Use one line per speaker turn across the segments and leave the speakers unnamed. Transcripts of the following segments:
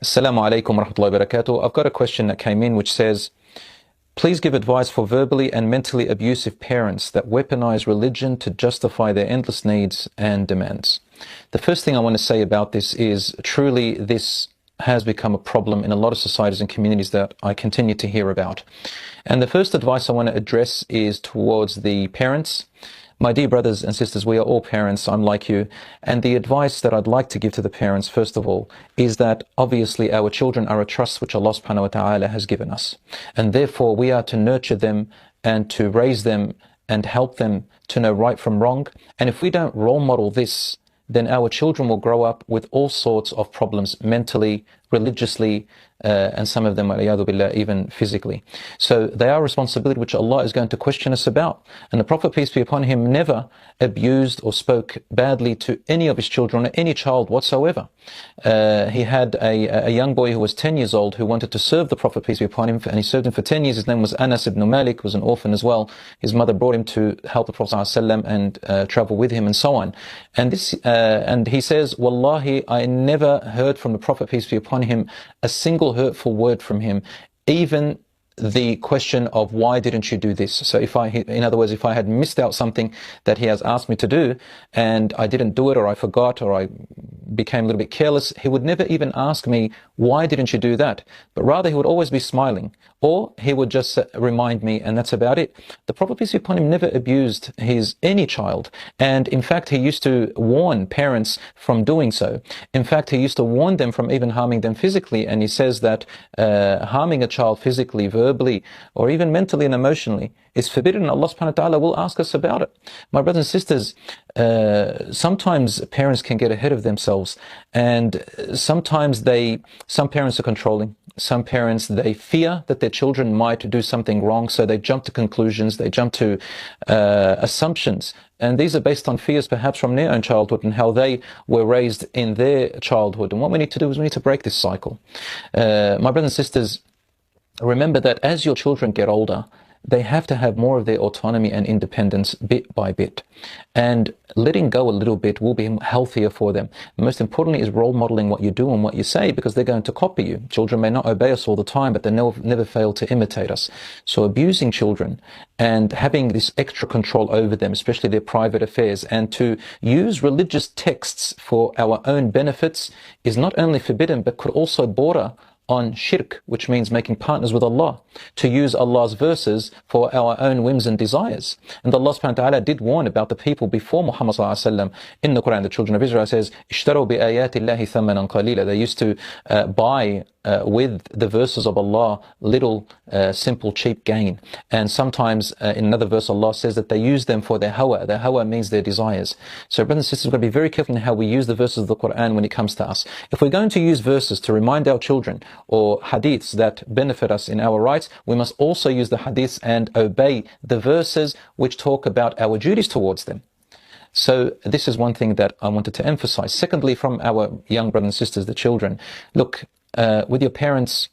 Assalamu alaikum wa rahmatullahi wa barakatuh. I've got a question that came in which says, please give advice for verbally and mentally abusive parents that weaponize religion to justify their endless needs and demands. The first thing I want to say about this is truly this has become a problem in a lot of societies and communities that I continue to hear about. And the first advice I want to address is towards the parents. My dear brothers and sisters, we are all parents, I'm like you, and the advice that I'd like to give to the parents, first of all, is that obviously our children are a trust which Allah subhanahu wa ta'ala has given us, and therefore we are to nurture them and to raise them and help them to know right from wrong. And if we don't role model this, then our children will grow up with all sorts of problems mentally, religiously, and some of them, waliyadu billah, even physically. So they are a responsibility which Allah is going to question us about. And the Prophet, peace be upon him, never abused or spoke badly to any of his children or any child whatsoever. He had a young boy who was 10 years old who wanted to serve the Prophet, peace be upon him, and he served him for 10 years. His name was Anas ibn Malik, was an orphan as well. His mother brought him to help the Prophet ﷺ and travel with him and so on. And he says, Wallahi, I never heard from the Prophet, peace be upon him, a single hurtful word from him, even the question of why didn't you do this? So in other words, if I had missed out something that he has asked me to do and I didn't do it, or I forgot, or I became a little bit careless, he would never even ask me, why didn't you do that? But rather he would always be smiling, or he would just remind me, and that's about it. The Prophet, peace be upon him, never abused any child. And in fact, he used to warn parents from doing so. In fact, he used to warn them from even harming them physically. And he says that harming a child physically, verbally, or even mentally and emotionally is forbidden. Allah subhanahu wa ta'ala will ask us about it. My brothers and sisters, sometimes parents can get ahead of themselves, and sometimes some parents are controlling. Some parents, they fear that their children might do something wrong, so they jump to conclusions, they jump to assumptions. And these are based on fears perhaps from their own childhood and how they were raised in their childhood. And what we need to do is we need to break this cycle. My brothers and sisters, remember that as your children get older, they have to have more of their autonomy and independence bit by bit. And letting go a little bit will be healthier for them. Most importantly is role modeling what you do and what you say, because they're going to copy you. Children may not obey us all the time, but they never fail to imitate us. So abusing children and having this extra control over them, especially their private affairs, and to use religious texts for our own benefits is not only forbidden, but could also border on shirk, which means making partners with Allah, to use Allah's verses for our own whims and desires. And Allah subhanahu wa ta'ala did warn about the people before Muhammad sallallahu alaihi wasallam. In the Quran, the children of Israel says, "Ishtaru bi ayati Allahi thamanan qalila." They used to buy with the verses of Allah little simple cheap gain. And sometimes in another verse Allah says that they use them for their hawa. Their hawa means their desires. So brothers and sisters, we've got to be very careful in how we use the verses of the Quran when it comes to us. If we're going to use verses to remind our children or hadiths that benefit us in our rights, we must also use the hadiths and obey the verses which talk about our duties towards them. So this is one thing that I wanted to emphasize. Secondly, from our young brothers and sisters, the children, look, with your parents,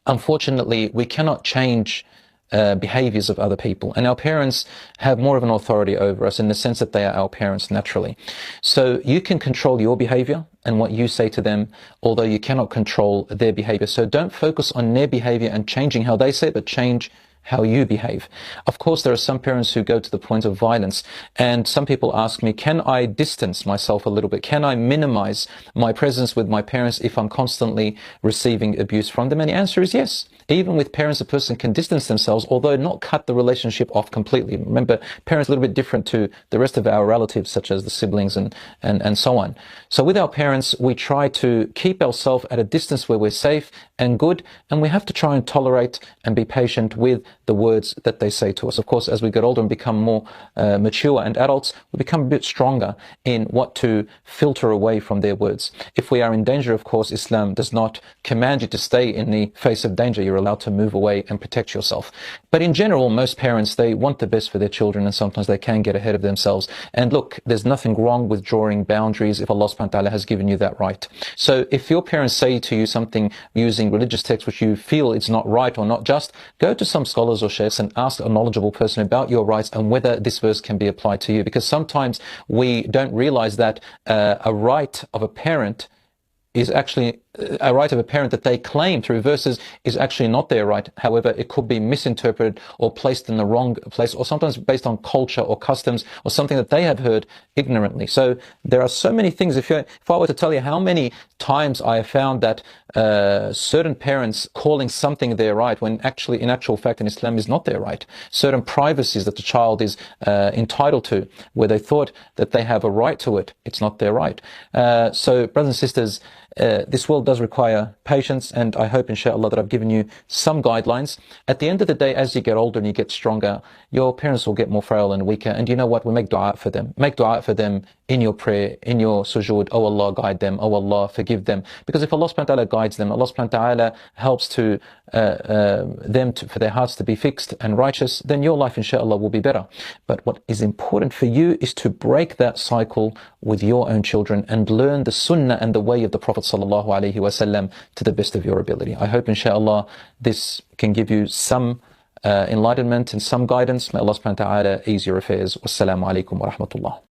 unfortunately, we cannot change behaviors of other people, and our parents have more of an authority over us in the sense that they are our parents naturally. So you can control your behavior and what you say to them, although you cannot control their behavior. So don't focus on their behavior and changing how they say it, but change how you behave. Of course, there are some parents who go to the point of violence, and some people ask me, can I distance myself a little bit? Can I minimize my presence with my parents if I'm constantly receiving abuse from them? And the answer is yes. Even with parents, a person can distance themselves, although not cut the relationship off completely. Remember, parents are a little bit different to the rest of our relatives, such as the siblings and so on. So with our parents, we try to keep ourselves at a distance where we're safe and good, and we have to try and tolerate and be patient with the words that they say to us. Of course, as we get older and become more mature and adults, we become a bit stronger in what to filter away from their words. If we are in danger, of course, Islam does not command you to stay in the face of danger. You're allowed to move away and protect yourself. But in general, most parents, they want the best for their children, and sometimes they can get ahead of themselves. And look, there's nothing wrong with drawing boundaries if Allah subhanahu wa ta'ala has given you that right. So if your parents say to you something using religious text which you feel it's not right or not just, go to some scholars or sheikhs and ask a knowledgeable person about your rights and whether this verse can be applied to you. Because sometimes we don't realize that a right of a parent is actually a right of a parent that they claim through verses is actually not their right. However, it could be misinterpreted or placed in the wrong place, or sometimes based on culture or customs or something that they have heard ignorantly. So there are so many things. If I were to tell you how many times I have found that certain parents calling something their right when actually, in actual fact, in Islam is not their right. Certain privacies that the child is entitled to, where they thought that they have a right to it, it's not their right. So, brothers and sisters, this world does require patience, and I hope, inshallah, that I've given you some guidelines. At the end of the day, as you get older and you get stronger, your parents will get more frail and weaker. And you know what? We make dua for them. Make dua for them in your prayer, in your sujood. Oh Allah, guide them. Oh Allah, forgive them. Because if Allah subhanahu wa ta'ala guides them, Allah subhanahu wa ta'ala helps to for their hearts to be fixed and righteous, then your life, inshallah, will be better. But what is important for you is to break that cycle with your own children and learn the sunnah and the way of the Prophet sallallahu alaihi wasallam to the best of your ability. I hope, inshallah, this can give you some enlightenment and some guidance. May Allah subhanahu wa ta'ala ease your affairs. Wassalamu alaikum wa rahmatullah.